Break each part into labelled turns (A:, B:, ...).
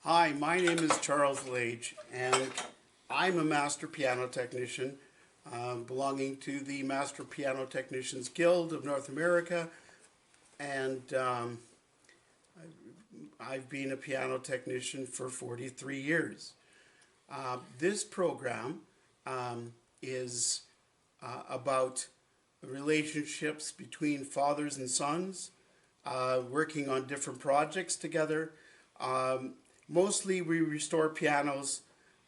A: Hi, my name is Charles Lage, and I'm a master piano technician belonging to the Master Piano Technicians Guild of North America, and I've been a piano technician for 43 years. This program is about relationships between fathers and sons, working on different projects together. Mostly we restore pianos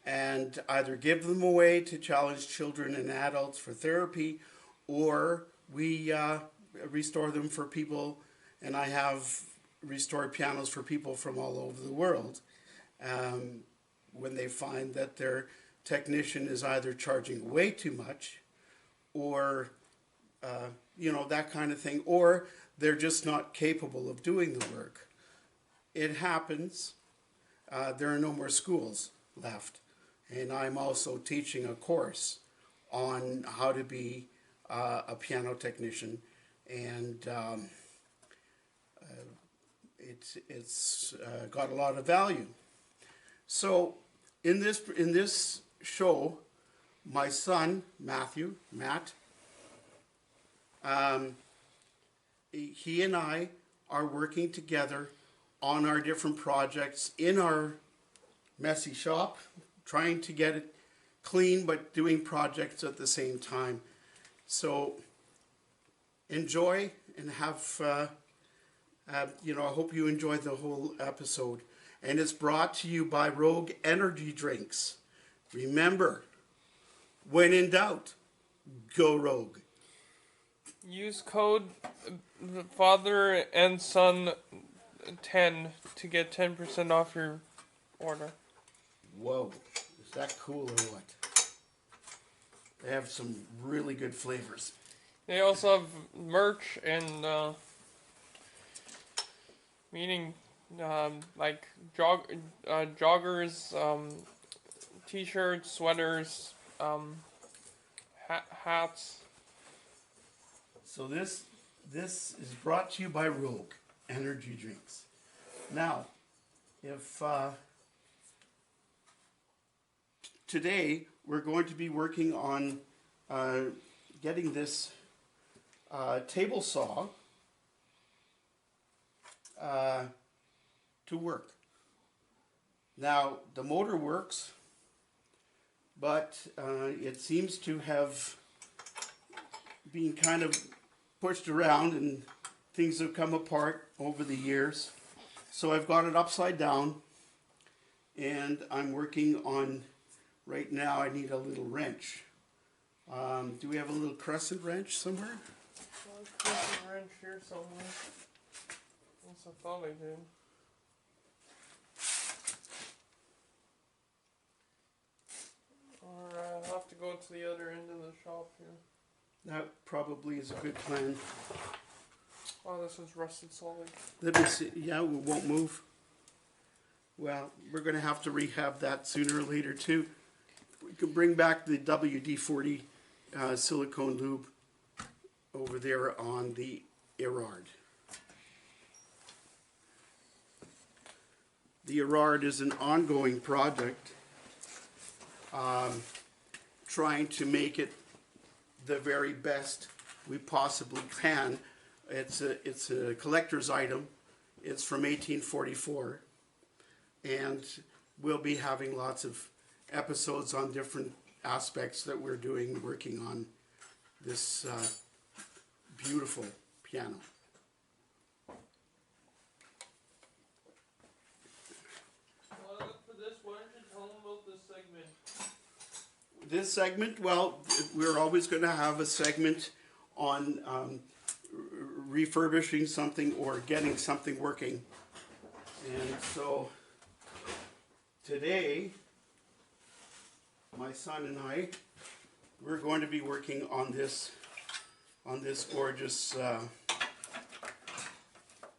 A: and either give them away to challenged children and adults for therapy, or we restore them for people, and I have restored pianos for people from all over the world when they find that their technician is either charging way too much or that kind of thing, or they're just not capable of doing the work. It happens. There are no more schools left, and I'm also teaching a course on how to be a piano technician, and it's got a lot of value. So in this show, my son Matt, he and I are working together on our different projects in our messy shop, trying to get it clean but doing projects at the same time. So enjoy and have, I hope you enjoyed the whole episode. And it's brought to you by Rogue Energy Drinks. Remember, when in doubt, go Rogue.
B: Use code father and son 10 to get 10% off your order.
A: Whoa, is that cool or what? They have some really good flavors.
B: They also have merch and meaning like joggers, t-shirts, sweaters, hats.
A: So this is brought to you by Rogue Energy Drinks. Now, if today we're going to be working on getting this table saw to work. Now, the motor works, but it seems to have been kind of pushed around and things have come apart over the years. So I've got it upside down, and I'm working on, right now I need a little wrench. Do we have a little crescent wrench somewhere?
B: Crescent wrench here somewhere. Yes, I thought I did. Or I'll have to go to the other end of the shop here.
A: That probably is a good plan.
B: Oh, this is rusted solid.
A: Let me see. Yeah, we won't move. Well, we're going to have to rehab that sooner or later too. We can bring back the WD-40 silicone lube over there on the Erard. The Erard is an ongoing project, trying to make it the very best we possibly can. It's a collector's item. It's from 1844, and we'll be having lots of episodes on different aspects that we're working on this beautiful piano.
B: For this, why don't you tell them about this segment?
A: This segment, well, we're always going to have a segment on refurbishing something or getting something working. And so today, my son and I, we're going to be working on this gorgeous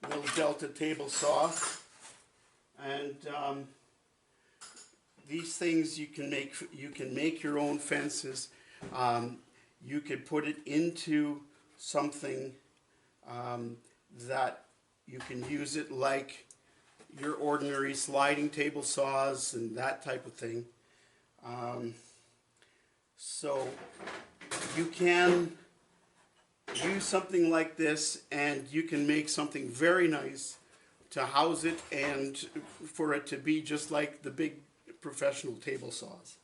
A: little Delta table saw. And these things you can make your own fences. You could put it into something that you can use it like your ordinary sliding table saws and that type of thing. So you can use something like this and you can make something very nice to house it and for it to be just like the big professional table saws.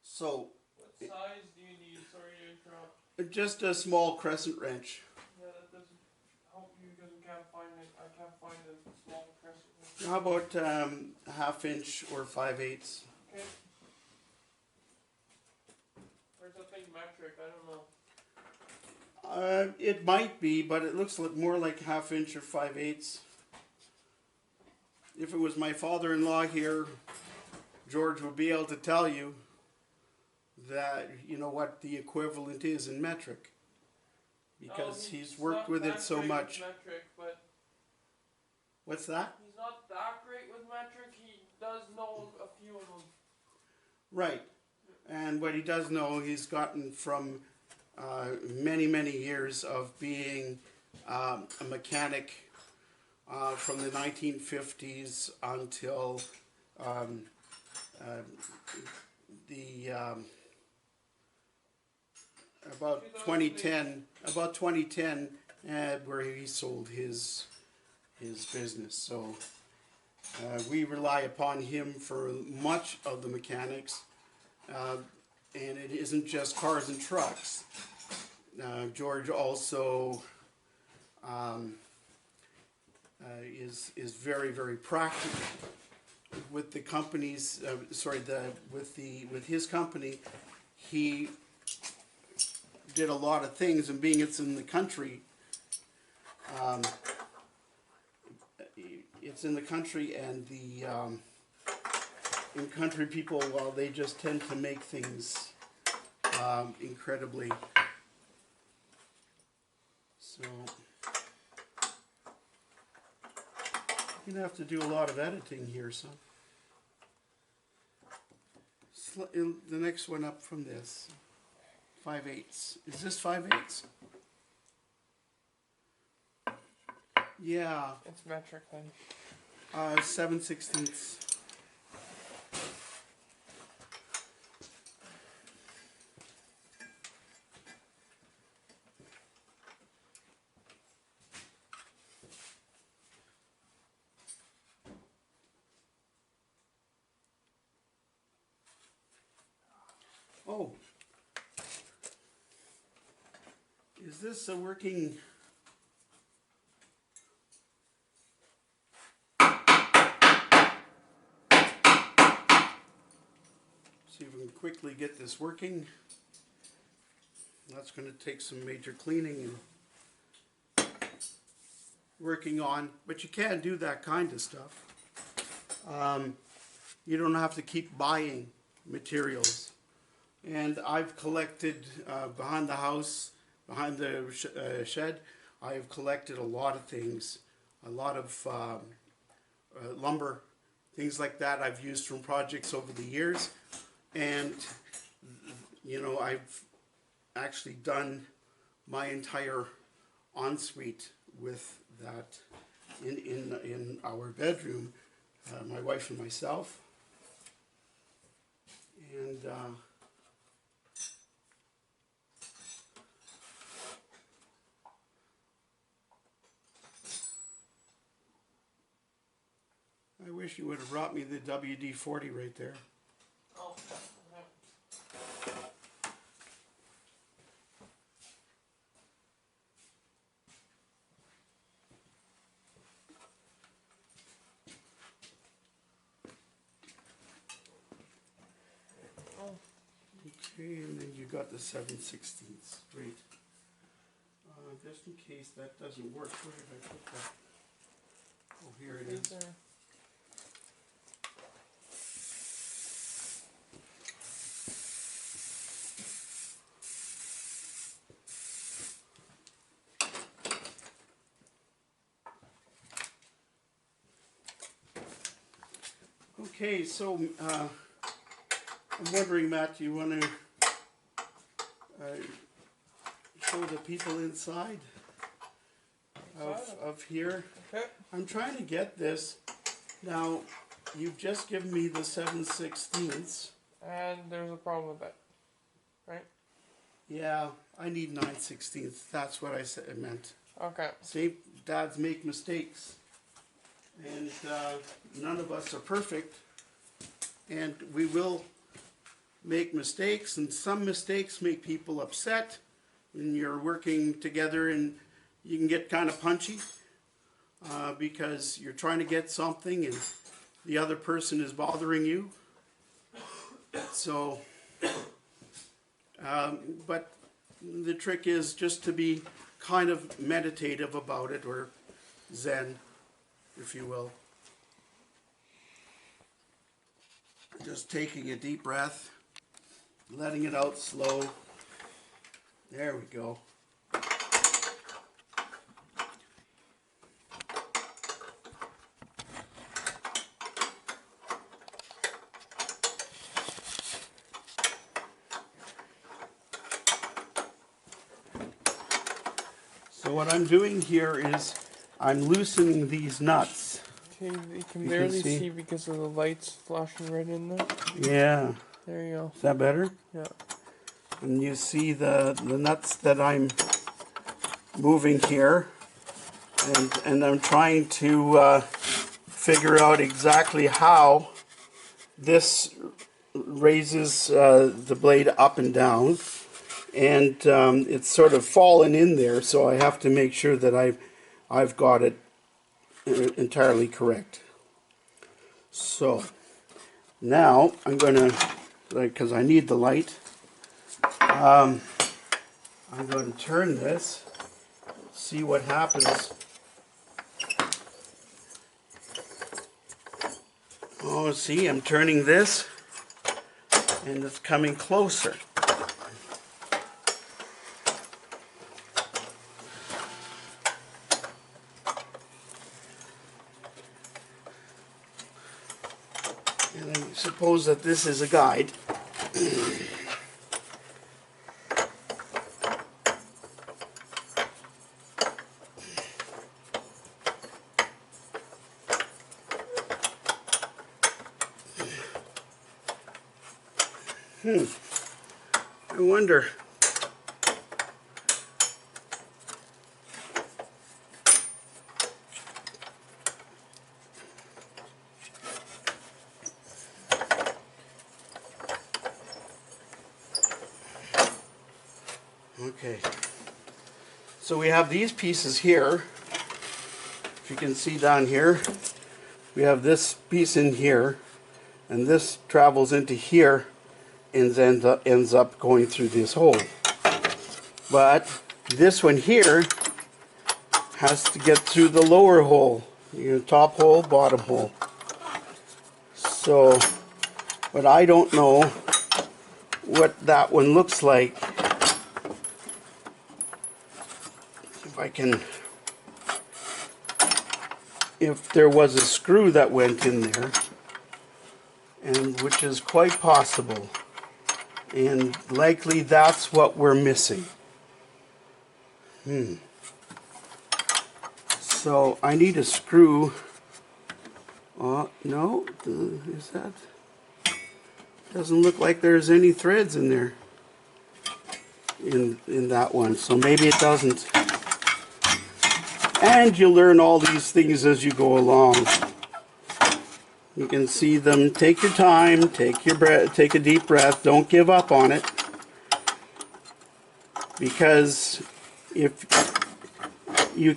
A: So
B: What size do you need? Sorry to interrupt.
A: just a small crescent wrench.
B: Yeah, that doesn't help you because we can't find it. I can't find a small crescent.
A: How about ½ inch or 5/8?
B: Okay. Where's that thing metric? I don't know.
A: It might be, but it looks more like ½ inch or 5/8. If it was my father-in-law here, George would be able to tell you that, you know, what the equivalent is in metric. Because he's worked with it so much.
B: Metric, but
A: What's that?
B: he's not that great with metric. He does know a few of them.
A: Right. And what he does know, he's gotten from many, many years of being a mechanic from the 1950s until about 2010, where he sold his business. So we rely upon him for much of the mechanics, and it isn't just cars and trucks. George also is very, very practical with the companies. With his company, he did a lot of things, and being it's in the country, and the in country people, well, they just tend to make things incredibly. So you're gonna have to do a lot of editing here, son. The next one up from this. 5/8. Is this 5/8? Yeah.
B: It's metric then.
A: 7/16. Oh. Is this a working... See if we can quickly get this working. That's going to take some major cleaning and working on, but you can do that kind of stuff. You don't have to keep buying materials. And I've collected behind the house, behind the shed, I've collected a lot of things, a lot of lumber, things like that I've used from projects over the years. And, you know, I've actually done my entire ensuite with that in our bedroom, my wife and myself. And I wish you would have brought me the WD-40 right there.
B: Oh.
A: Okay, and then you got the 7/16. Great. Just in case that doesn't work, where did I put that? Oh, here it is. Okay, so I'm wondering, Matt, do you want to show the people inside of here?
B: Okay.
A: I'm trying to get this. Now, you've just given me the 7/16.
B: And there's a problem with that, right?
A: Yeah, I need 9/16. That's what I said. I meant.
B: Okay.
A: See, dads make mistakes, and none of us are perfect, and we will make mistakes, and some mistakes make people upset when you're working together, and you can get kind of punchy because you're trying to get something and the other person is bothering you. So, but the trick is just to be kind of meditative about it, or Zen, if you will. Just taking a deep breath, letting it out slow. There we go. So what I'm doing here is I'm loosening these nuts.
B: Okay, you can
A: You
B: barely
A: can see.
B: see because of the lights flashing right in there.
A: Yeah.
B: There you go.
A: Is that better?
B: Yeah.
A: And you see the nuts that I'm moving here. And I'm trying to figure out exactly how this raises the blade up and down. And it's sort of fallen in there, so I have to make sure that I've got it entirely correct. So now I'm going to, because I need the light, I'm going to turn this, see what happens. Oh, see, I'm turning this, and it's coming closer. And I suppose that this is a guide. I wonder. Okay. So we have these pieces here. If you can see down here, we have this piece in here, and this travels into here and ends up going through this hole. But this one here has to get through the lower hole, top hole, bottom hole. So, but I don't know what that one looks like. If I can, if there was a screw that went in there, and which is quite possible. And likely that's what we're missing. So I need a screw. No, is that? Doesn't look like there's any threads in there. In that one, so maybe it doesn't. And you learn all these things as you go along. You can see them. Take your time, take your breath, take a deep breath, don't give up on it. Because if you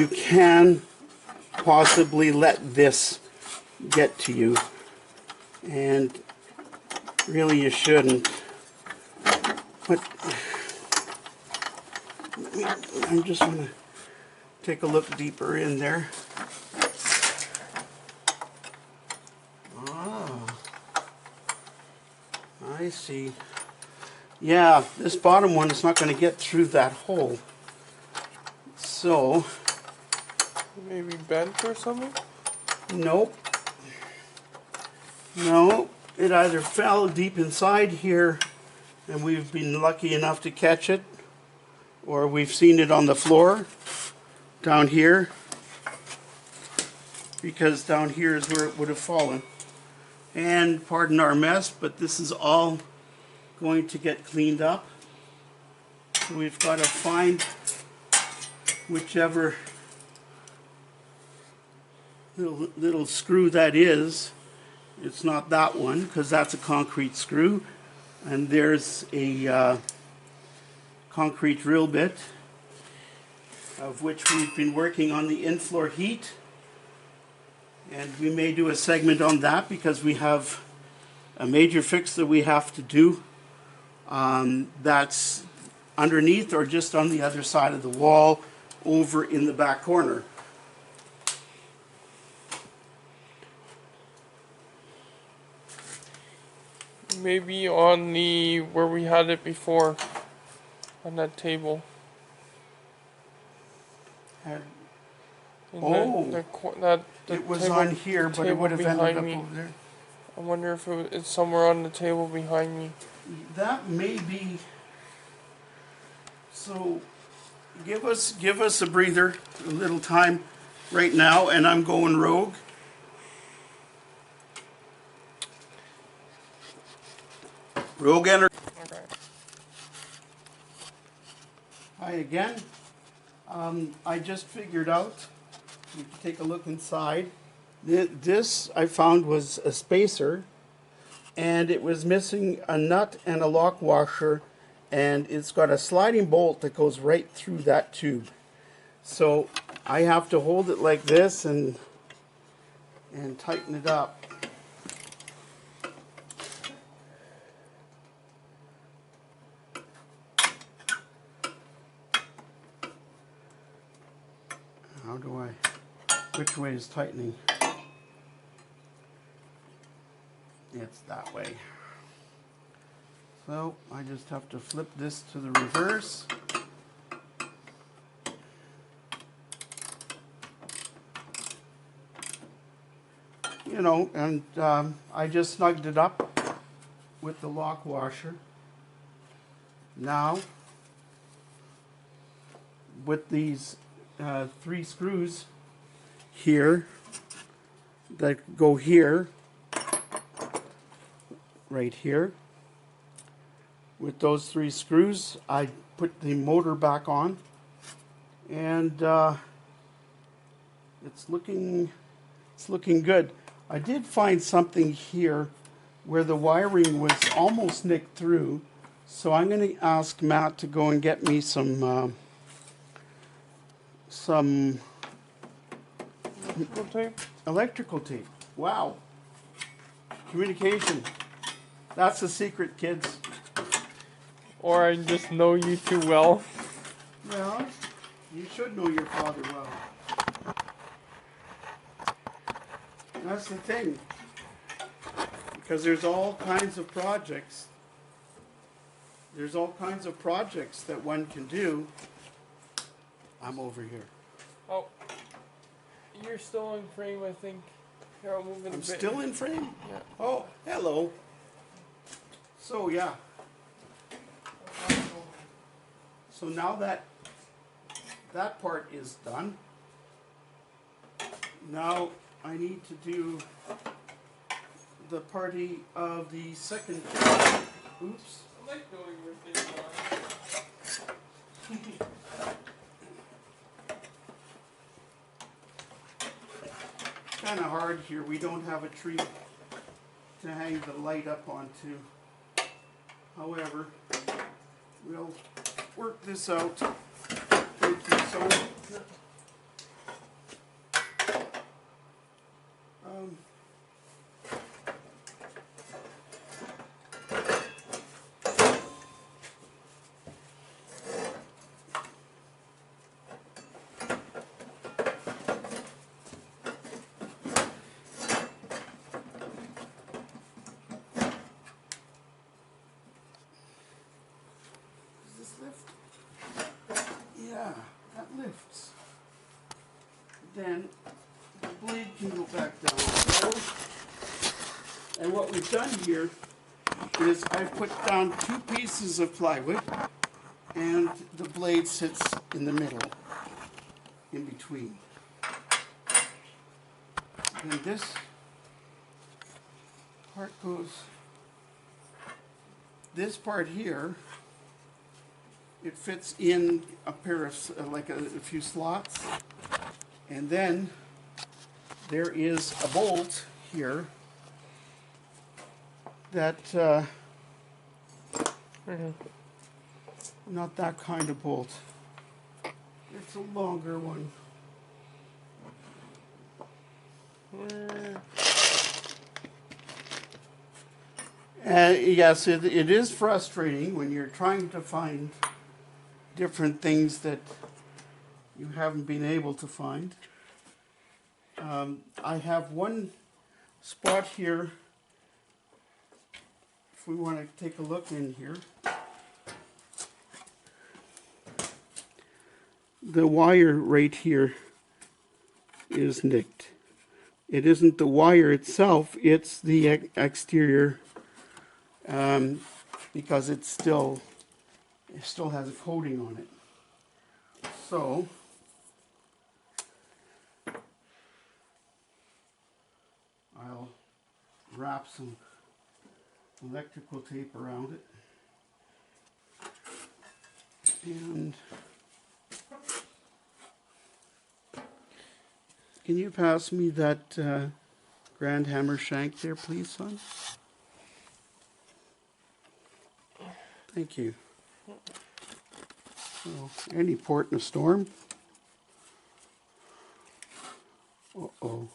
A: can possibly let this get to you, and really you shouldn't. But I'm just going to take a look deeper in there. I see. Yeah, this bottom one is not going to get through that hole. So,
B: Maybe bent or something?
A: nope. No, it either fell deep inside here and we've been lucky enough to catch it, or we've seen it on the floor down here. because down here is where it would have fallen. And pardon our mess, but this is all going to get cleaned up. So we've got to find whichever little screw that is. It's not that one, because that's a concrete screw. And there's a concrete drill bit, of which we've been working on the in-floor heat. And we may do a segment on that because we have a major fix that we have to do. That's underneath or just on the other side of the wall over in the back corner.
B: Maybe on the where we had it before, on that table.
A: And
B: In the
A: it was
B: table-
A: on here, but it
B: table
A: would have ended
B: behind
A: up
B: me.
A: over there.
B: I wonder if it's somewhere on the table behind me.
A: That may be. So give us a breather, a little time right now, and I'm going rogue. Rogue energy.
B: Okay.
A: Hi again. I just figured out, you can take a look inside. This I found was a spacer, and it was missing a nut and a lock washer, and it's got a sliding bolt that goes right through that tube. So I have to hold it like this and tighten it up. How do I, which way is tightening? It's that way. So I just have to flip this to the reverse. You know, and I just snugged it up with the lock washer. Now, with these 3 screws here that go here, right here. With those 3 screws, I put the motor back on, and it's looking good. I did find something here where the wiring was almost nicked through, so I'm going to ask Matt to go and get me some
B: Electrical tape?
A: electrical tape. Wow. Communication. That's the secret, kids.
B: Or I just know you too well.
A: Well, you should know your father well. That's the thing. Because there's all kinds of projects. There's all kinds of projects that one can do. I'm over here.
B: Oh, you're still in frame, I think. Here, I'll move it a
A: I'm
B: bit.
A: still in frame?
B: Yeah.
A: Oh, hello. So, yeah. So now that part is done, now I need to do the party of the second. Oops.
B: I like knowing where things are.
A: Kind of hard here. We don't have a tree to hang the light up onto. However, we'll work this out. Thank you so much. Does this lift? Yeah, that lifts. Then the blade can go back down. And what we've done here is I've put down 2 pieces of plywood, and the blade sits in the middle, in between. then this part goes, this part here, it fits in a pair of, like a few slots. And then there is a bolt here that, not that kind of bolt. It's a longer one. Yes, it is frustrating when you're trying to find different things that you haven't been able to find. I have one spot here, if we want to take a look in here. The wire right here is nicked. It isn't the wire itself, it's the exterior, because it still has a coating on it. So I'll wrap some electrical tape around it. And can you pass me that grand hammer shank there, please, son? Thank you. So, any port in a storm? Uh-oh.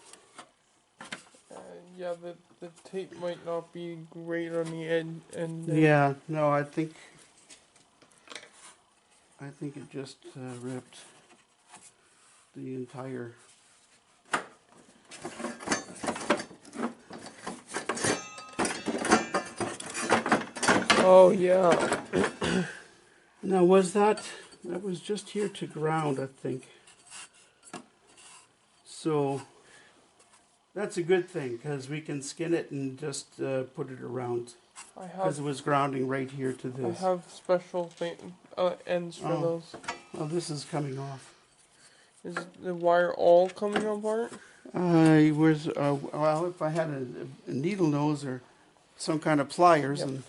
B: Yeah, the tape might not be great on the end.
A: Yeah, no, I think it just ripped the entire.
B: Oh yeah.
A: Now, that was just here to ground, I think. So that's a good thing, because we can skin it and just put it around. Because it was grounding right here to this.
B: I have special ends for those.
A: Well, this is coming off.
B: Is the wire all coming apart?
A: Well, if I had a needle nose or some kind of pliers,
B: Yep.
A: and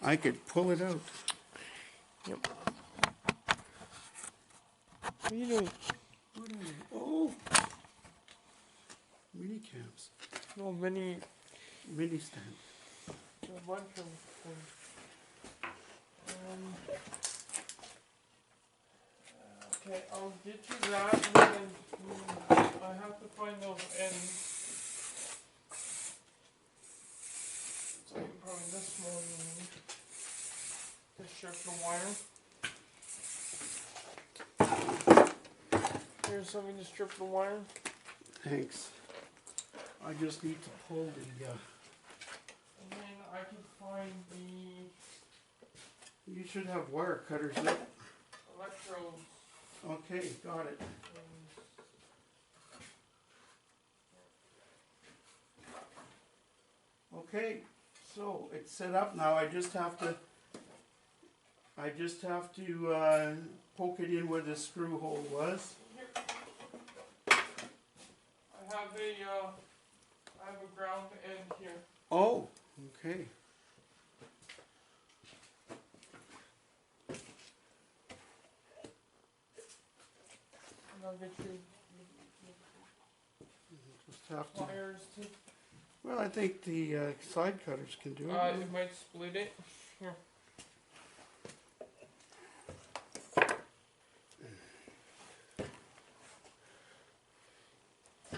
A: I could pull it out.
B: Yep. What are you doing?
A: Oh, mini cams,
B: No, mini
A: stand.
B: a bunch of things. Okay, I'll get you that, and then I have to find those ends. So probably this one to strip the wire. Here's something to strip the wire.
A: Thanks. I just need to pull the.
B: And then I can find the
A: You should have wire cutters there.
B: electrodes.
A: Okay, got it. Okay, so it's set up now. I just have to poke it in where the screw hole was.
B: I have a ground end here.
A: Oh, okay.
B: And I'll get you
A: Just have to.
B: pliers too.
A: Well, I think the side cutters can do it.
B: It might split it. Here.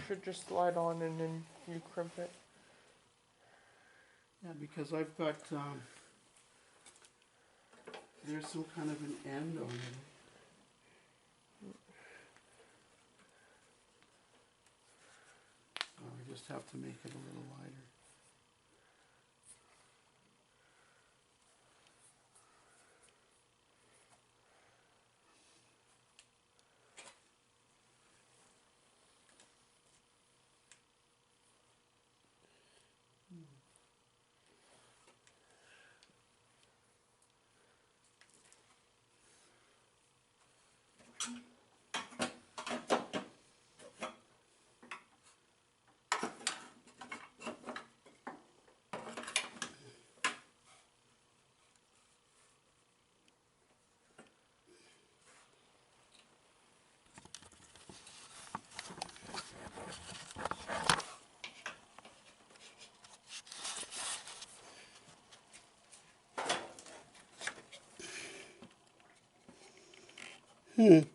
B: Should just slide on and then you crimp it.
A: Yeah, because I've got there's some kind of an end on it. Oh, I just have to make it a little wider. The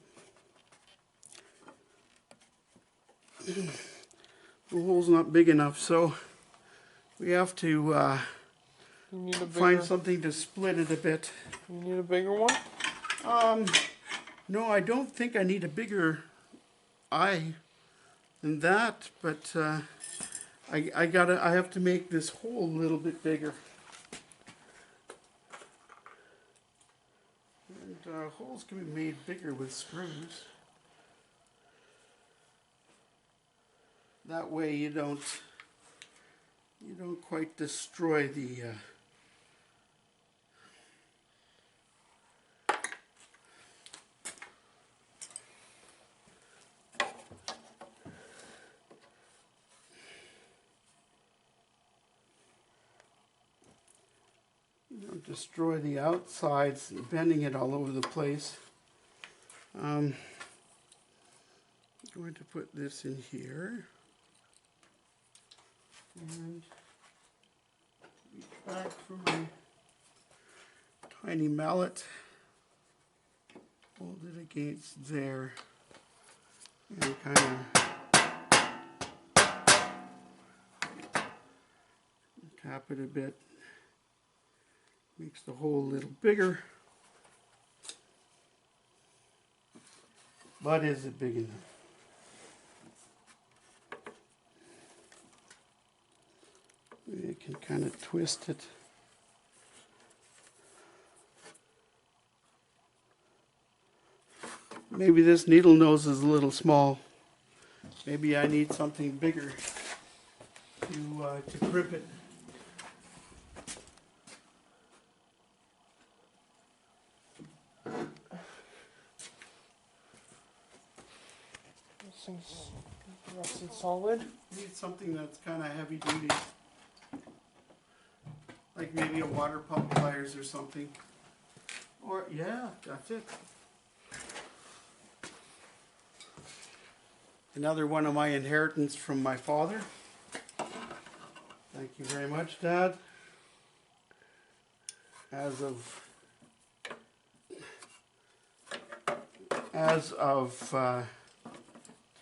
A: hole's not big enough, so we have to
B: You need a bigger.
A: find something to split it a bit.
B: You need a bigger one.
A: No, I don't think I need a bigger eye than that, but I have to make this hole a little bit bigger. And holes can be made bigger with screws. That way you don't quite destroy the destroy the outsides, bending it all over the place. I'm going to put this in here and reach back for my tiny mallet, hold it against there, and kind of tap it a bit. Makes the hole a little bigger. But is it big enough? You can kind of twist it. Maybe this needle nose is a little small. Maybe I need something bigger to grip it.
B: This thing's rough and solid.
A: Need something that's kind of heavy duty. Like maybe a water pump pliers or something. Or, yeah, that's it. Another one of my inheritance from my father. Thank you very much, Dad. As of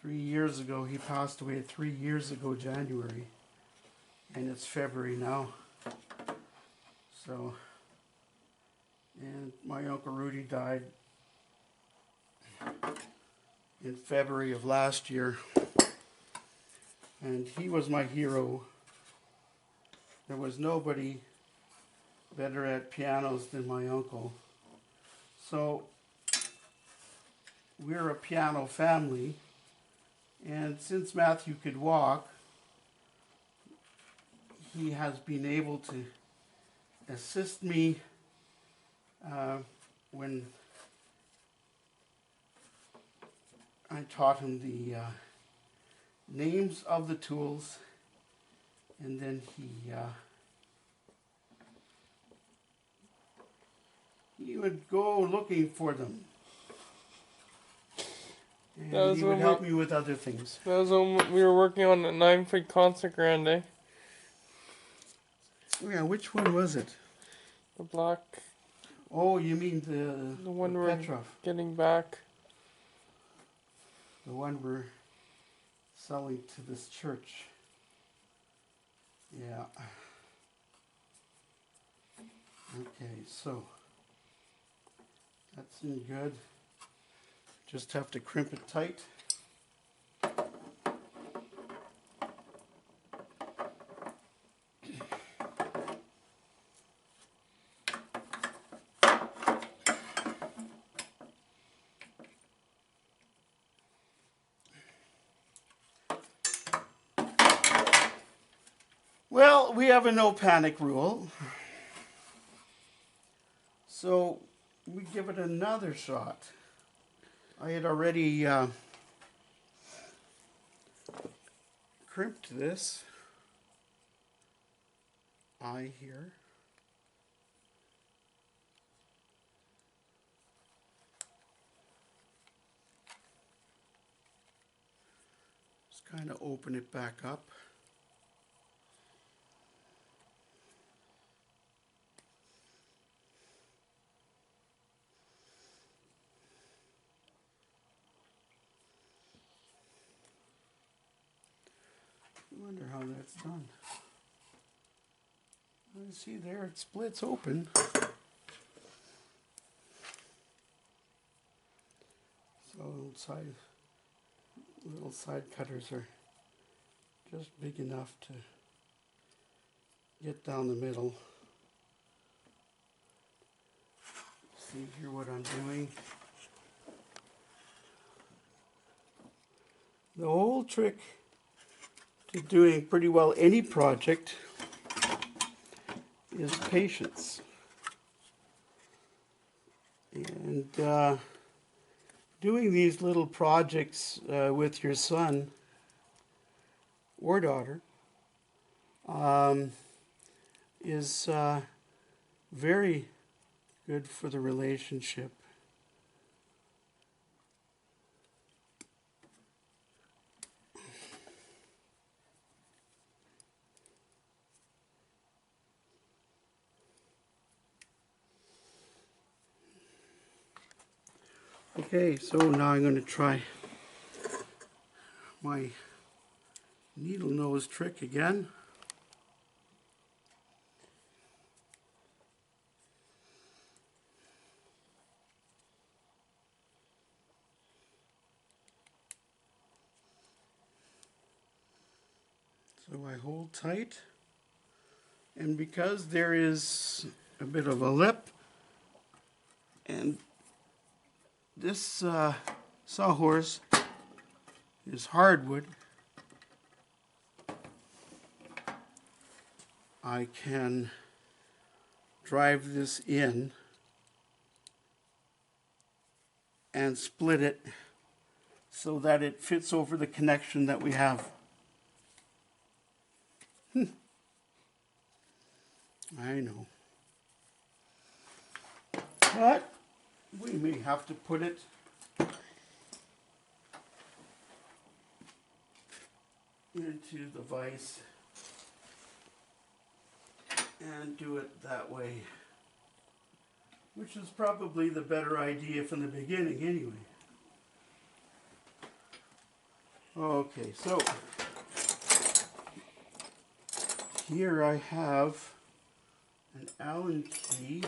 A: 3 years ago, he passed away 3 years ago, January, and it's February now. So, and my Uncle Rudy died in February of last year, and he was my hero. There was nobody better at pianos than my uncle. So, we're a piano family, and since Matthew could walk, he has been able to assist me when I taught him the names of the tools, and then he would go looking for them. And he would help me with other things.
B: That was when we were working on the 9-foot Concert Grande.
A: Oh yeah, which one was it?
B: The black.
A: Oh, you mean
B: The one
A: the
B: we're
A: Petrov.
B: getting back.
A: The one we're selling to this church. Yeah. Okay, so that's in good. Just have to crimp it tight. Well, we have a no panic rule. So we give it another shot. I had already crimped this eye here. Just kind of open it back up. wonder how that's done. I see there it splits open. So little side cutters are just big enough to get down the middle. See here what I'm doing. The whole trick to doing pretty well any project is patience. And doing these little projects with your son or daughter is very good for the relationship. Okay, so now I'm going to try my needle nose trick again. So I hold tight, and because there is a bit of a lip, and this sawhorse is hardwood, I can drive this in and split it so that it fits over the connection that we have. I know. But we may have to put it into the vise and do it that way, which is probably the better idea from the beginning anyway. Okay, so here I have an Allen key.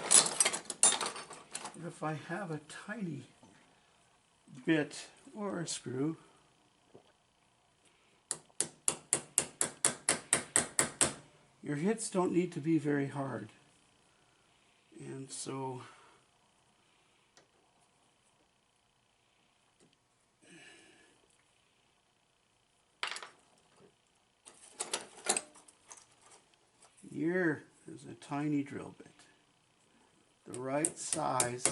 A: But if I have a tiny bit or a screw, your hits don't need to be very hard. And so here is a tiny drill bit, the right size.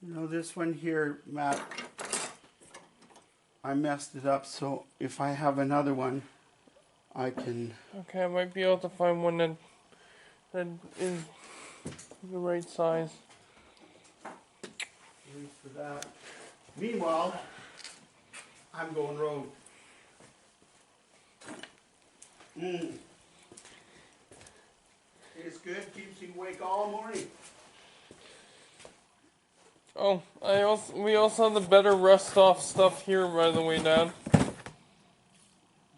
A: You know, this one here, Matt, I messed it up, so if I have another one, I can...
B: Okay, I might be able to find one that is the right size.
A: use for that. Meanwhile, I'm going rogue. Tastes good, keeps you awake all morning.
B: Oh, we also have the better rust off stuff here, by the way, Dad.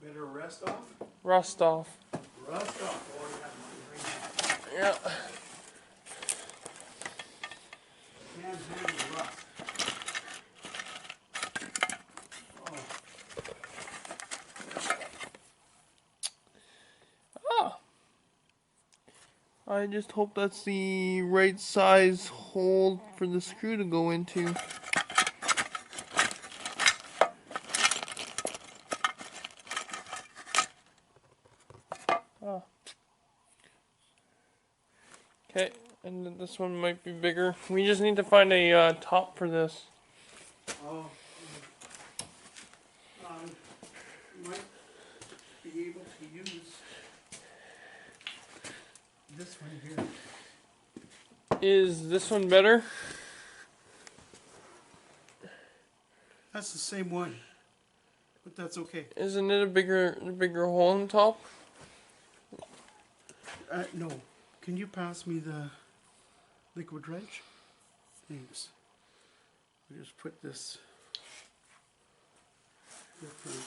A: Better rest off?
B: Rust off.
A: Rust off. Oh, I have mine right
B: Yeah.
A: now. Can't handle rust.
B: Ah. I just hope that's the right size hole for the screw to go into. Okay, and then this one might be bigger. We just need to find a top for this.
A: Oh. be able to use this one here.
B: Is this one better?
A: That's the same one, but that's okay.
B: Isn't it a bigger hole on top?
A: No. Can you pass me the liquid wrench? Thanks. I'll just put this different.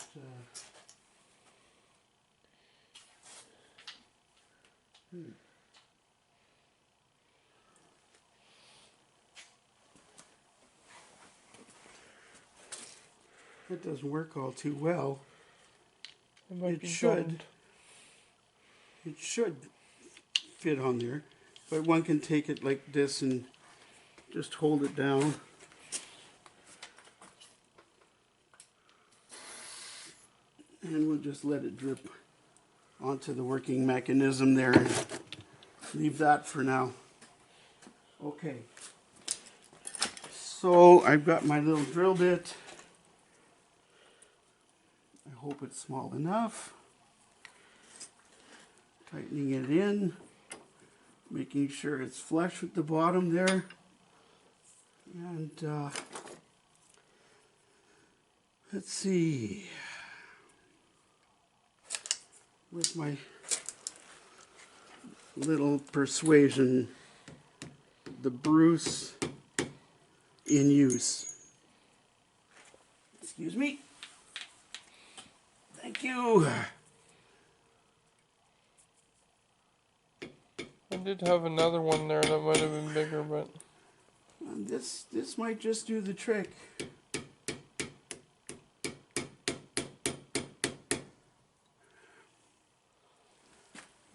A: That doesn't work all too well. It should. It should fit on there, but one can take it like this and just hold it down. And we'll just let it drip onto the working mechanism there and leave that for now. Okay. So I've got my little drill bit. I hope it's small enough. Tightening it in, making sure it's flush with the bottom there. And let's see. With my little persuasion, the Bruce in use. Excuse me. Thank you.
B: I did have another one there that might have been bigger, but
A: And this might just do the trick.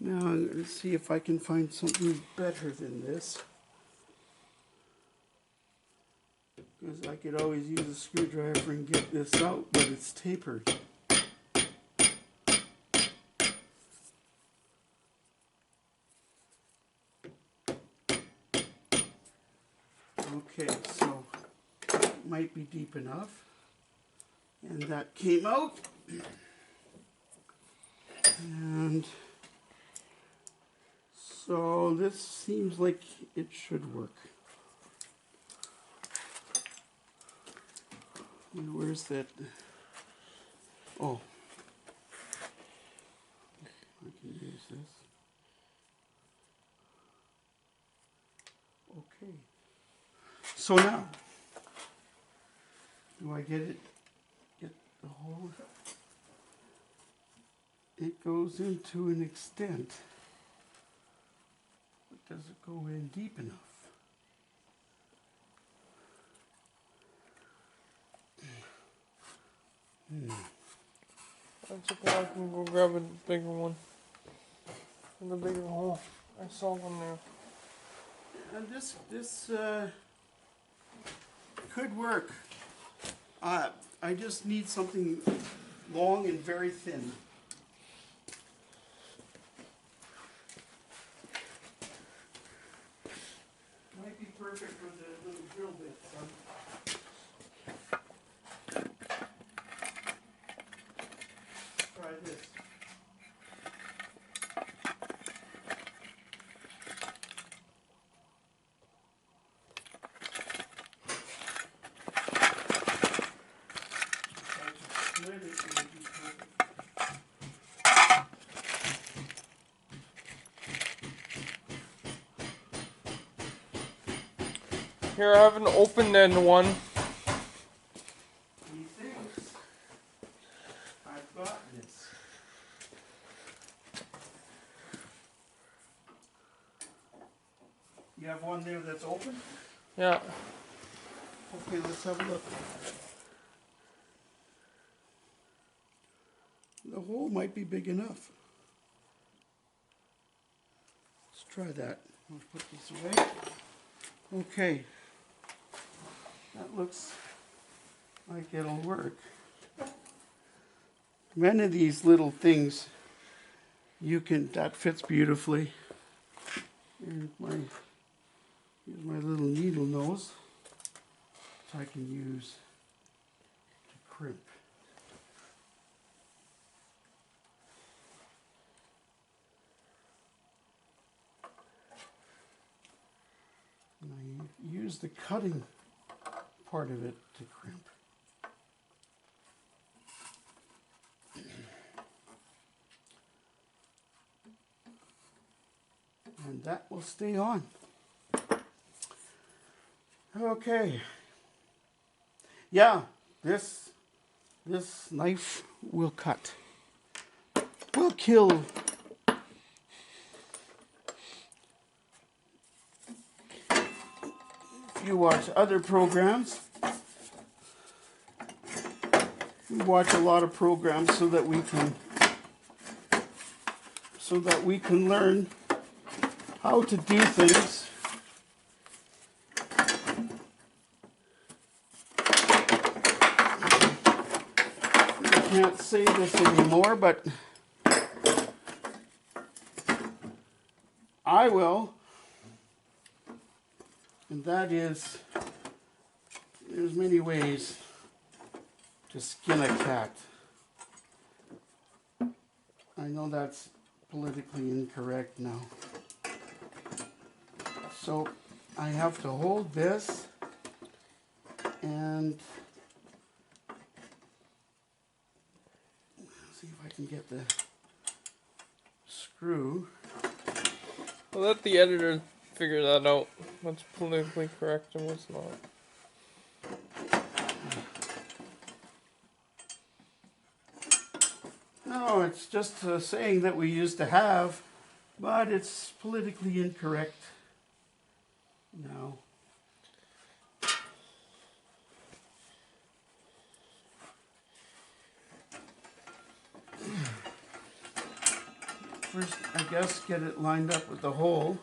A: Now I'm going to see if I can find something better than this. Because I could always use a screwdriver and get this out, but it's tapered. Okay, so it might be deep enough. And that came out. And so this seems like it should work. And where's that? Oh, I can use this. Okay. So now, do I get it? Get the hole? It goes into an extent. But does it go in deep enough?
B: that's okay. I can go grab a bigger one. And a bigger hole. I saw one there.
A: And this could work. I just need something long and very thin. Might be perfect for the little drill bit, son. Try this.
B: Here, I have an open-end one.
A: He thinks I've got this. You have one there that's open?
B: Yeah.
A: Okay, let's have a look. The hole might be big enough. Let's try that. I'll put this away. Okay. That looks like it'll work. Many of these little things that fits beautifully. And here's my little needle nose, which I can use to crimp. use the cutting part of it to crimp. And that will stay on. Okay. Yeah, this knife will cut. Will kill. If you watch other programs, we watch a lot of programs so that we can learn how to do things. I can't say this anymore, but I will. And that is, there's many ways to skin a cat. I know that's politically incorrect now. So I have to hold this and see if I can get the screw.
B: I'll let the editor figure that out. What's politically correct and what's not.
A: No, it's just a saying that we used to have, but it's politically incorrect now. First, I guess, get it lined up with the hole.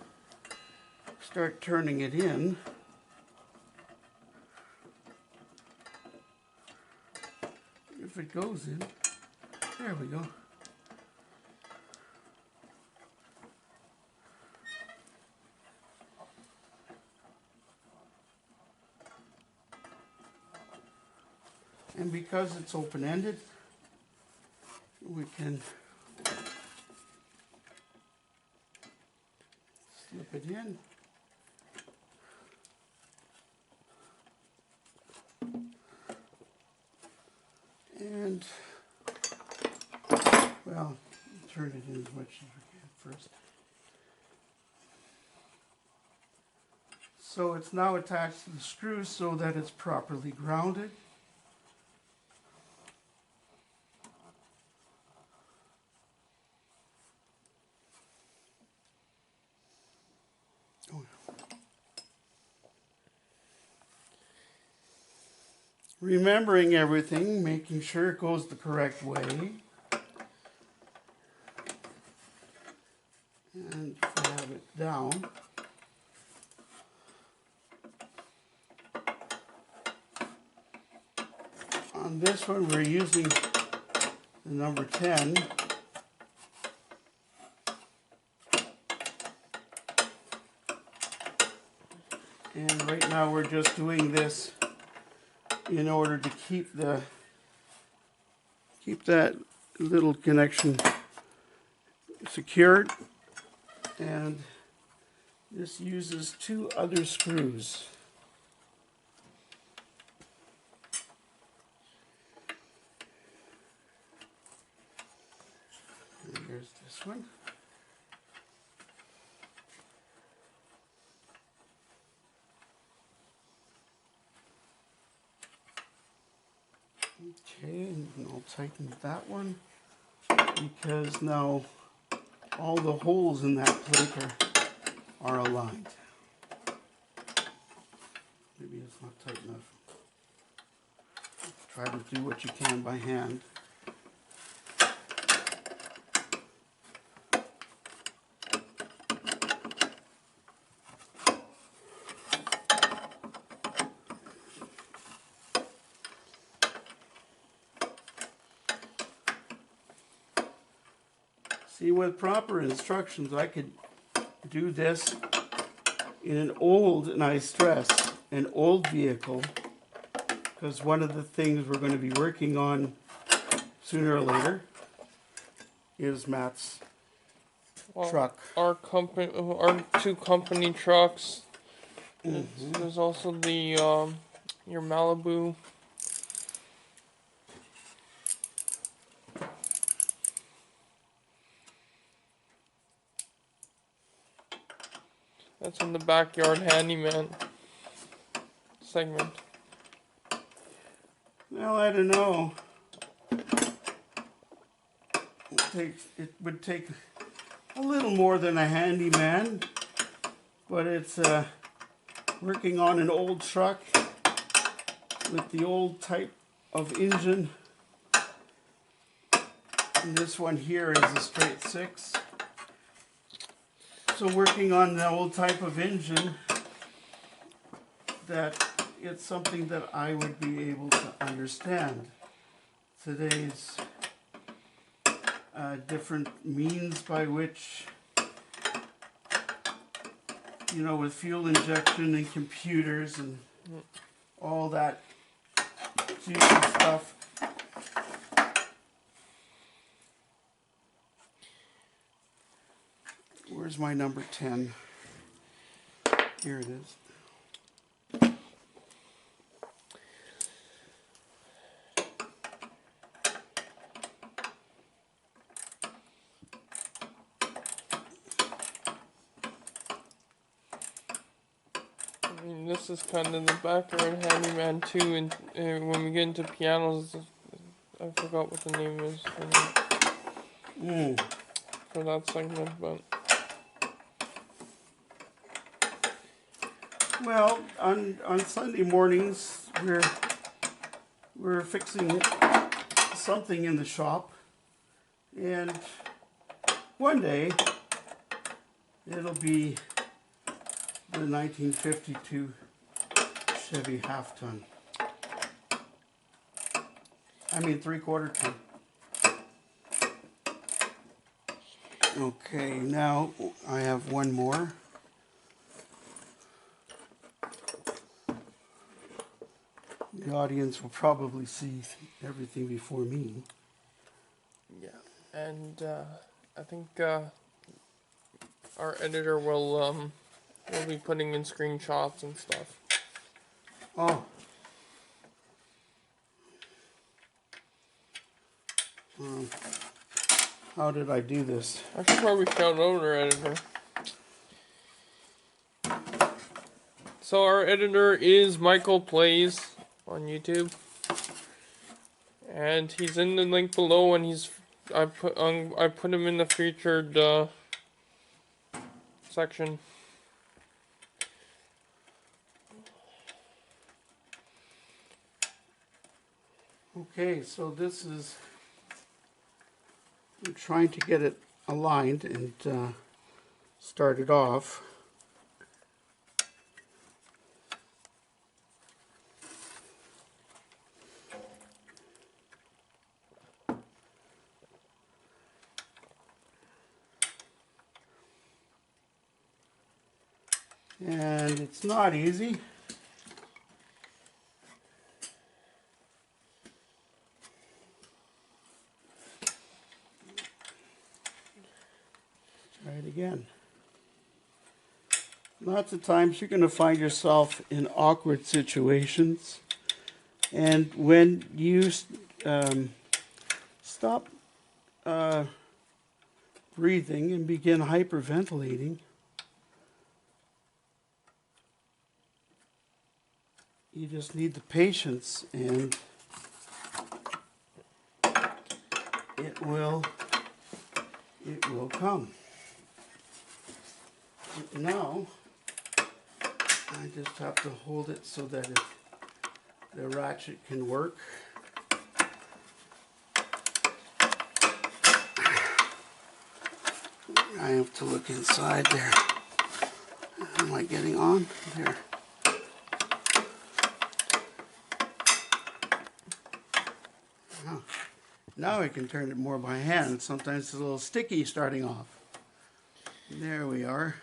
A: Start turning it in. If it goes in, there we go. And because it's open-ended, we can slip it in. And, well, turn it in as much as we can first. So it's now attached to the screw so that it's properly grounded. Remembering everything, making sure it goes the correct way. And have it down. On this one, we're using the number 10. And right now we're just doing this in order to keep that little connection secured. And this uses 2 other screws. And here's this one. Okay, and I'll tighten that one because now all the holes in that plate are aligned. Maybe it's not tight enough. Try to do what you can by hand. See, with proper instructions, I could do this in an old, and I stress, an old vehicle, because one of the things we're going to be working on sooner or later is Matt's truck.
B: Our 2 company trucks, There's also the your Malibu. That's in the backyard handyman segment.
A: Well, I don't know. It would take a little more than a handyman, but it's working on an old truck with the old type of engine. And this one here is a straight 6. So working on the old type of engine, that it's something that I would be able to understand. Today's different means by which, you know, with fuel injection and computers and all that juicy stuff. Where's my number 10? Here it is.
B: I mean, this is kind of the backyard handyman too, and when we get into pianos, I forgot what the name is for that segment, but...
A: Well, on Sunday mornings, we're fixing something in the shop, and one day it'll be the 1952 Chevy half-ton. I mean 3/4 ton. Okay, now I have one more. The audience will probably see everything before me.
B: Yeah, and I think our editor will be putting in screenshots and stuff.
A: Oh. How did I do this?
B: I should probably shout out our editor. So our editor is Michael Plays on YouTube, and he's in the link below, and I put him in the featured section.
A: Okay, so this is, I'm trying to get it aligned and start it off. And it's not easy. Try it again. Lots of times you're going to find yourself in awkward situations, and when you stop breathing and begin hyperventilating, you just need the patience, and it will come. Now, I just have to hold it so that the ratchet can work. I have to look inside there. Am I getting on? There. Oh. Now I can turn it more by hand. Sometimes it's a little sticky starting off. There we are.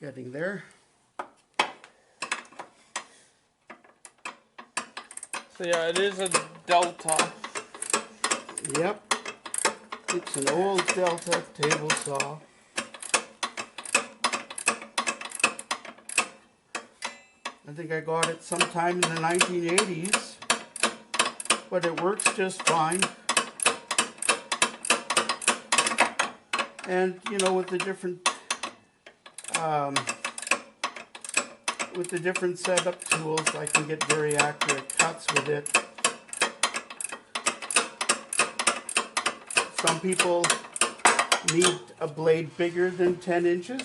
A: Getting there.
B: So yeah, it is a Delta.
A: Yep. It's an old Delta table saw. I think I got it sometime in the 1980s, but it works just fine. And you know, with the different setup tools, I can get very accurate cuts with it. Some people need a blade bigger than 10 inches.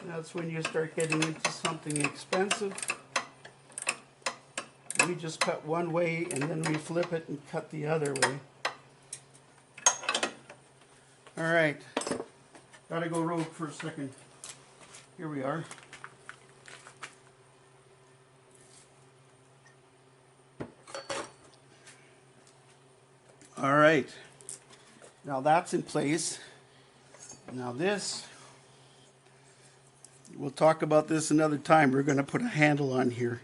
A: That's when you start getting into something expensive. We just cut one way and then we flip it and cut the other way. All right, gotta go rogue for a second. Here we are. All right, now that's in place. Now this, we'll talk about this another time. We're going to put a handle on here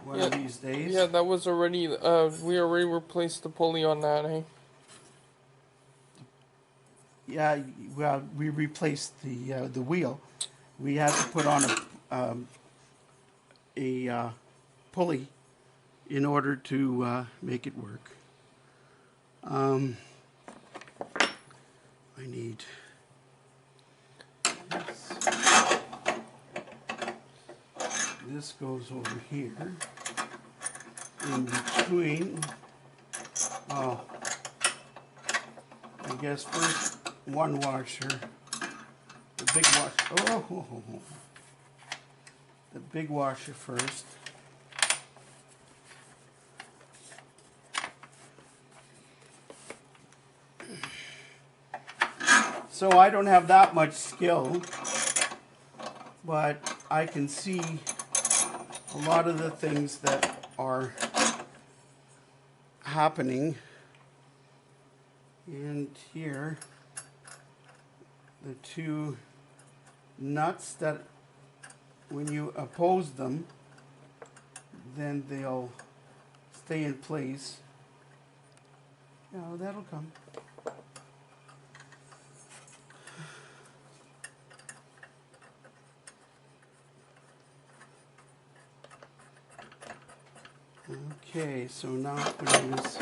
A: one of these days.
B: Yeah, that was already, we already replaced the pulley on that, eh?
A: Yeah, well, we replaced the wheel. We had to put on a pulley in order to make it work. I need this. This goes over here in between. Oh, I guess first one washer, the big washer. The big washer first. So I don't have that much skill, but I can see a lot of the things that are happening. And here, the two nuts that when you oppose them, then they'll stay in place. Yeah, that'll come. Okay, so now putting this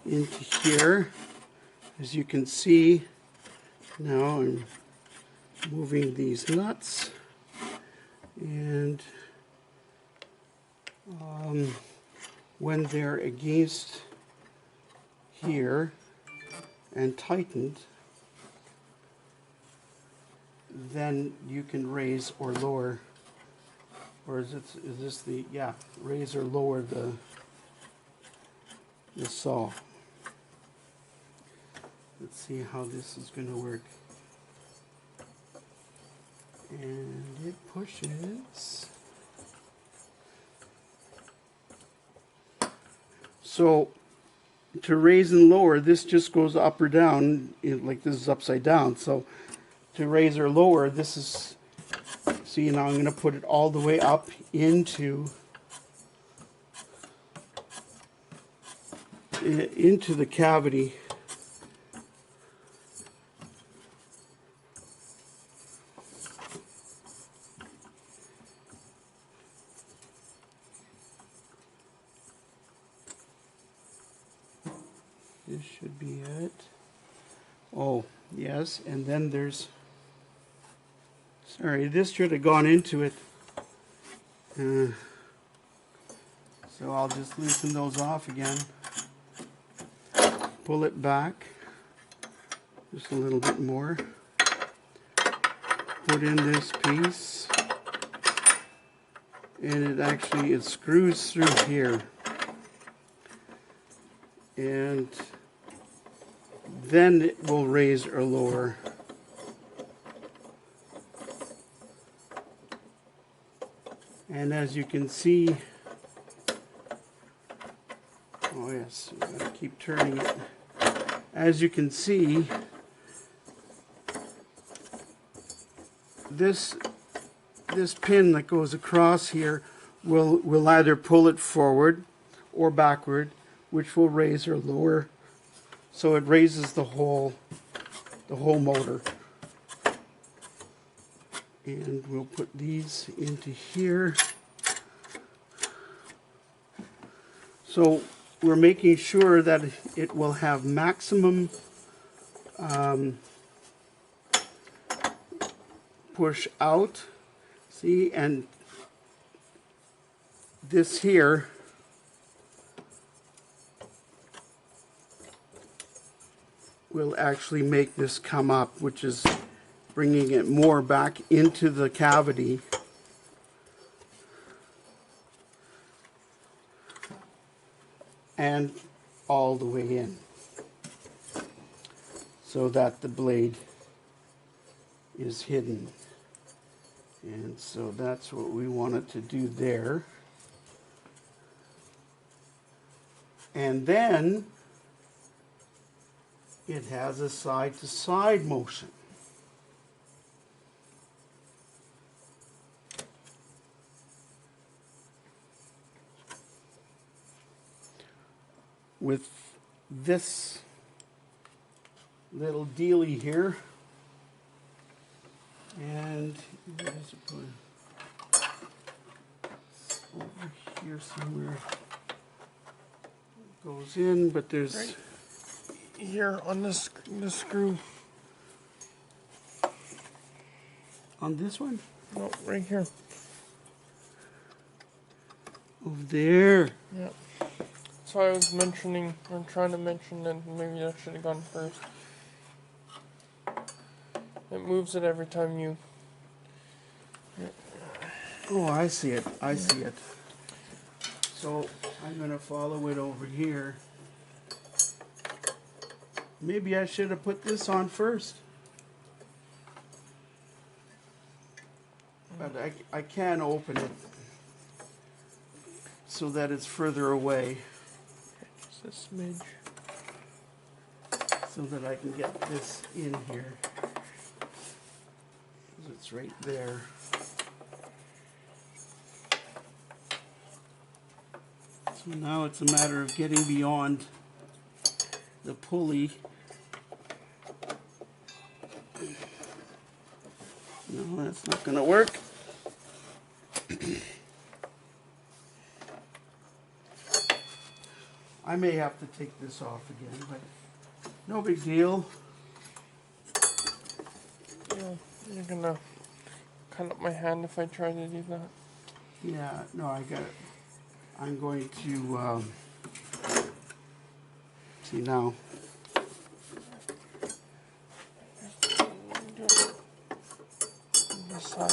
A: into here, as you can see, now I'm moving these nuts, and when they're against here and tightened, then you can raise or lower, or is this the, yeah, raise or lower the saw. Let's see how this is going to work. And it pushes. So to raise and lower, this just goes up or down, like this is upside down. So to raise or lower, this is, see, now I'm going to put it all the way up into the cavity. This should be it. Oh, yes, and then there's, sorry, this should have gone into it. So I'll just loosen those off again. Pull it back just a little bit more. Put in this piece. And it screws through here. And then it will raise or lower. And as you can see, oh yes, I'm going to keep turning it. As you can see, this pin that goes across here will either pull it forward or backward, which will raise or lower. So it raises the whole motor. And we'll put these into here. So we're making sure that it will have maximum push out. See, and this here will actually make this come up, which is bringing it more back into the cavity. And all the way in, so that the blade is hidden. And so that's what we wanted to do there. And then it has a side-to-side motion. With this little dealie here, and where does it go? Over here somewhere. It goes in, but there's
B: Right here on this screw.
A: on this one
B: No, right here.
A: over there.
B: Yeah. So I was mentioning, or trying to mention that maybe I should have gone first. It moves it every time you.
A: Oh, I see it. I see it. So I'm going to follow it over here. Maybe I should have put this on first. But I can open it so that it's further away,
B: Just a smidge.
A: so that I can get this in here. 'Cause it's right there. So now it's a matter of getting beyond the pulley. No, that's not going to work. I may have to take this off again, but no big deal.
B: Yeah, you're gonna cut up my hand if I try to do that.
A: Yeah, no, I got it. I'm going to see now.
B: This side.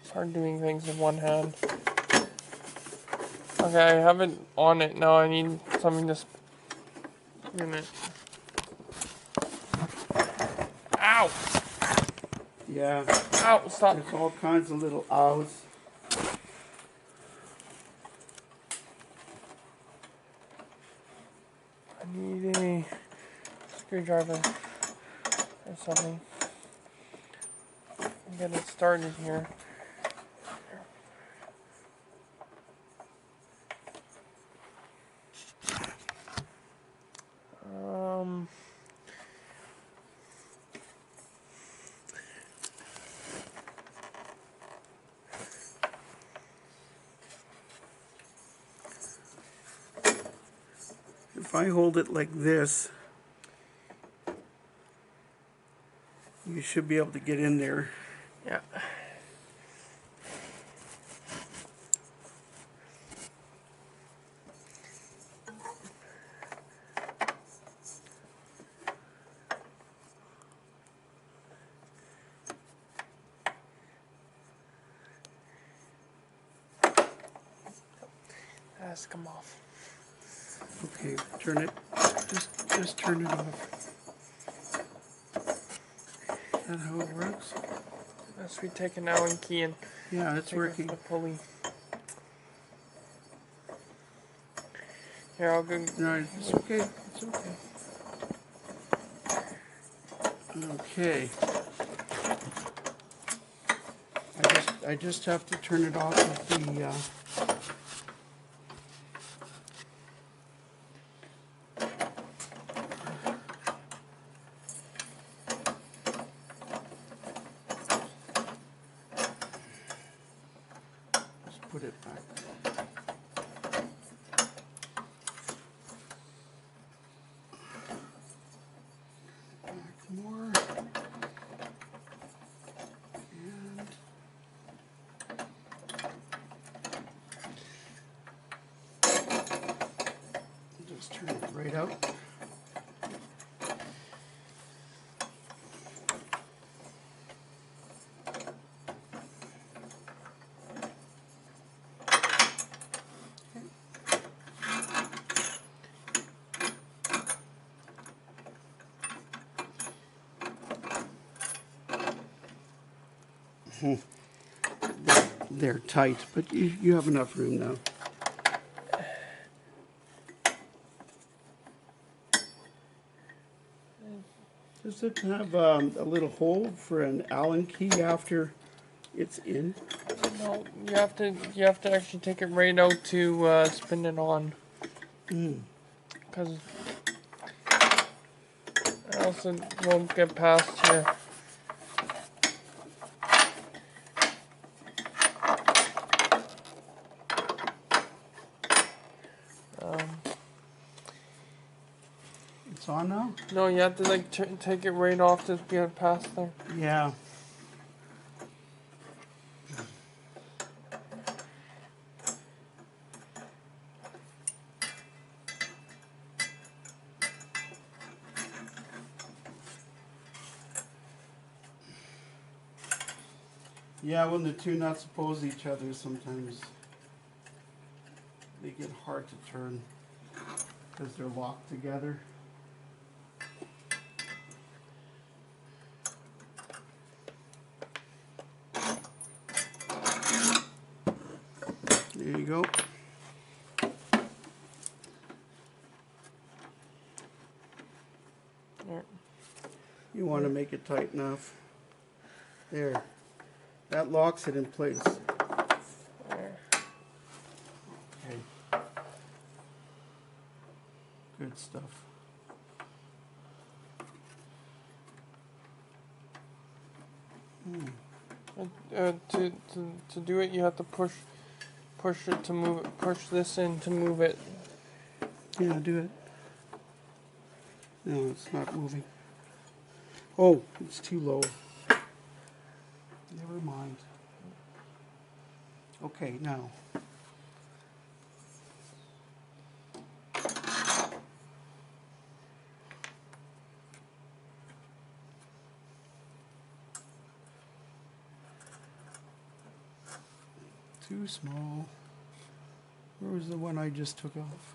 B: It's hard doing things with one hand. Okay, I have it on it now. I need something to spin it. Ow!
A: Yeah,
B: Ow! Stop!
A: there's all kinds of little ows.
B: I need a screwdriver or something. Get it started here.
A: If I hold it like this, you should be able to get in there.
B: Yeah. Has to come off.
A: Okay, turn it. Just turn it off. Is that how it works?
B: Unless we take an Allen key and
A: Yeah, it's
B: take off
A: working.
B: the pulley. Here, I'll go.
A: No, it's okay. It's okay. Okay. I just have to turn it off with the it back. Back more. And just turn it right out. They're tight, but you have enough room now. Does it have a little hole for an Allen key after it's in?
B: No, you have to actually take it right out to spin it on. Because else it won't get past here.
A: It's on now?
B: No, you have to like take it right off to get past there.
A: Yeah. Yeah, when the two nuts oppose each other, sometimes they get hard to turn because they're locked together. There you go.
B: There.
A: You want to make it tight enough. There. That locks it in place.
B: There.
A: Okay. Good stuff.
B: To do it, you have to push it to move it. Push this in to move it.
A: Yeah, do it. No, it's not moving. Oh, it's too low. Never mind. Okay, now. Too small. Where was the one I just took off?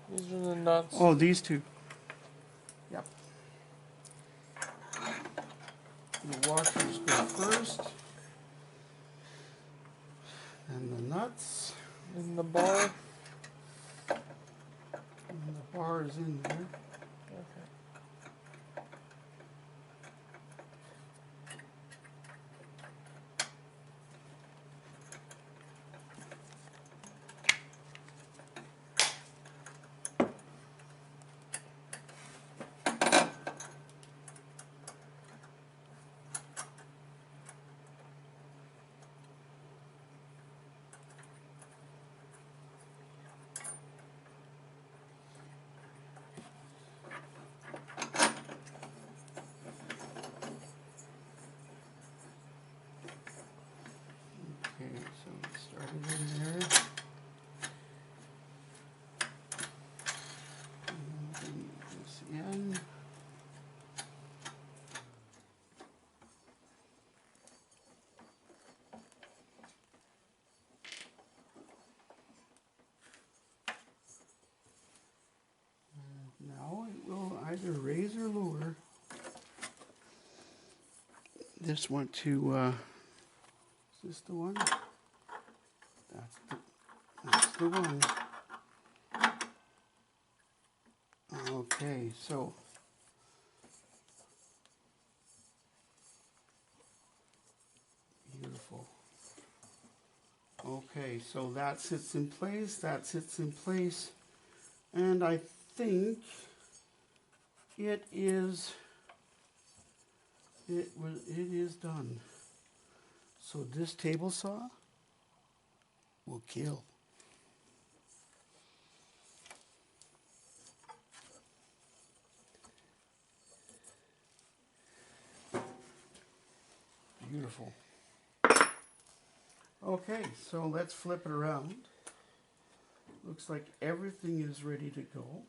B: These are the nuts.
A: Oh, these two. Yep. The washers go first. And the nuts.
B: In the bar.
A: And the bar is in there.
B: Okay.
A: Okay, so we started in there. And bring this in. And now it will either raise or lower. This one to, is this the one? That's the one. Okay, so beautiful. Okay, so that sits in place, that sits in place, and I think it is It is done. So this table saw will kill. Beautiful. Okay, so let's flip it around. Looks like everything is ready to go.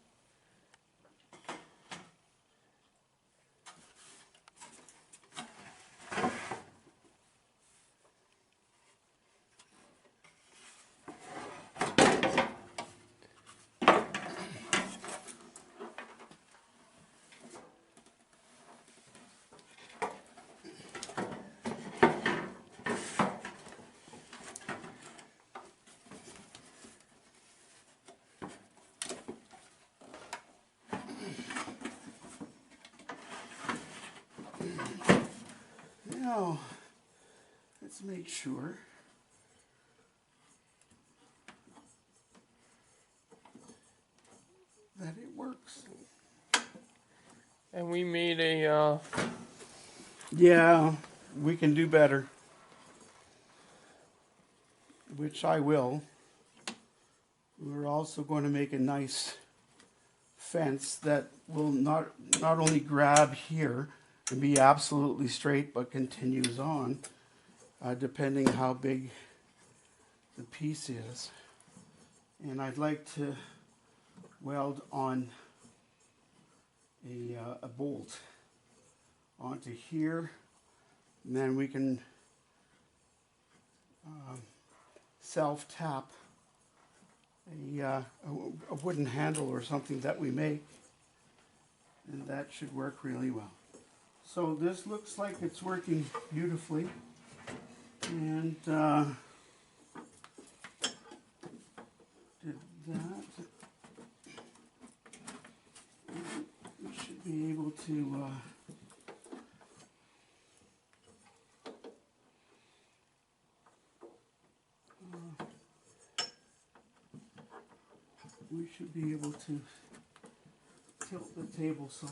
A: Now, let's make sure that it works.
B: And we made a,
A: Yeah, we can do better. Which I will. We're also going to make a nice fence that will not only grab here and be absolutely straight, but continues on, depending how big the piece is. And I'd like to weld on a bolt onto here, and then we can self-tap a wooden handle or something that we make, and that should work really well. So this looks like it's working beautifully, and did that. We should be able to tilt the table saw.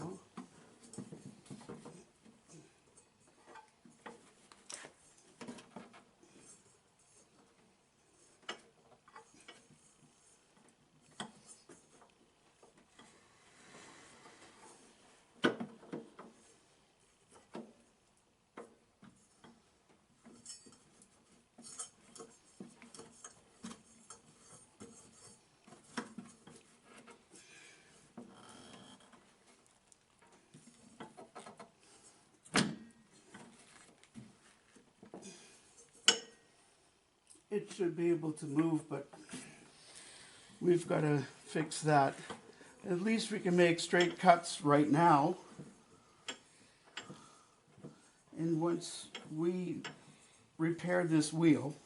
A: It should be able to move, but we've got to fix that. At least we can make straight cuts right now. And once we repair this wheel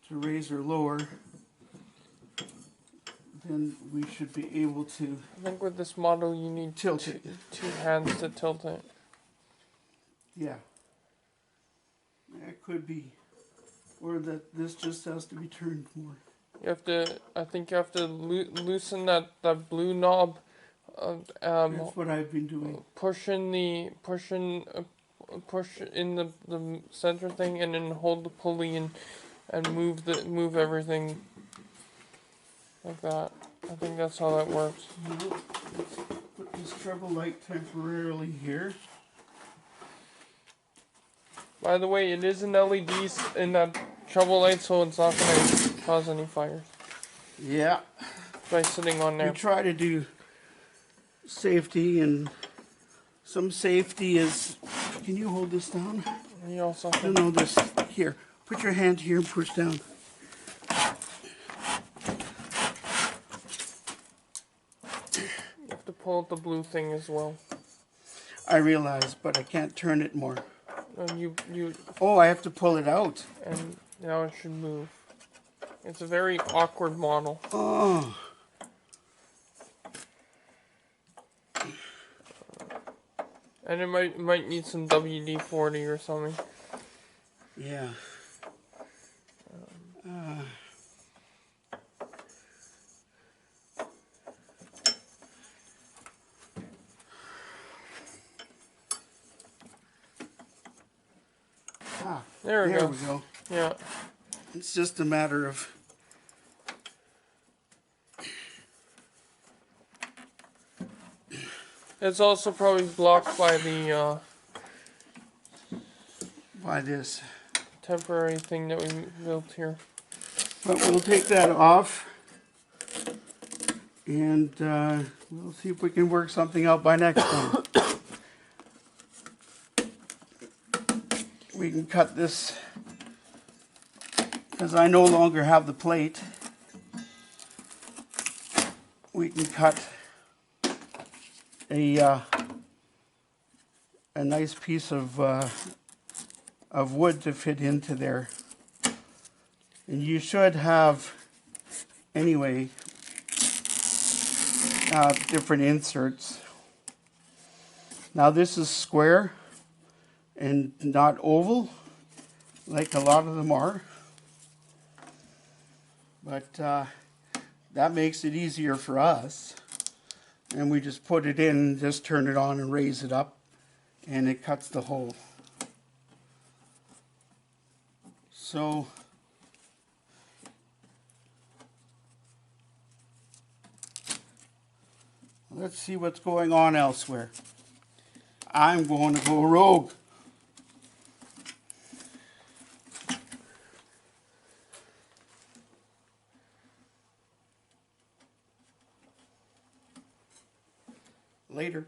A: to raise or lower, then we should be able to
B: I think with this model you need
A: tilt it.
B: two hands to tilt it.
A: Yeah. That could be. Or that this just has to be turned more.
B: You have to, I think you have to loosen that blue knob.
A: That's what I've been doing.
B: Push in the center thing, and then hold the pulley and move everything like that. I think that's how that works.
A: Now, let's put this treble light temporarily here.
B: By the way, it is an LED in that trouble light, so it's not going to cause any fires
A: Yeah.
B: by sitting on
A: We
B: there.
A: try to do safety, and some safety is. Can you hold this down?
B: And you also have
A: No, this here. Put your hand here and push down.
B: to pull out the blue thing as well.
A: I realize, but I can't turn it more.
B: And you
A: Oh, I have to pull it out.
B: and now it should move. It's a very awkward model.
A: Oh.
B: And it might need some WD-40 or something.
A: Yeah.
B: There we
A: There
B: go.
A: we go.
B: Yeah.
A: It's just a matter of
B: It's also probably blocked by the
A: why this.
B: temporary thing that we built here.
A: But we'll take that off, and we'll see if we can work something out by next time. We can cut this, because I no longer have the plate. We can cut a nice piece of wood to fit into there. And you should have, anyway, different inserts. Now this is square and not oval, like a lot of them are. But that makes it easier for us. And we just put it in, just turn it on and raise it up, and it cuts the hole. So let's see what's going on elsewhere. I'm going to go rogue. Later.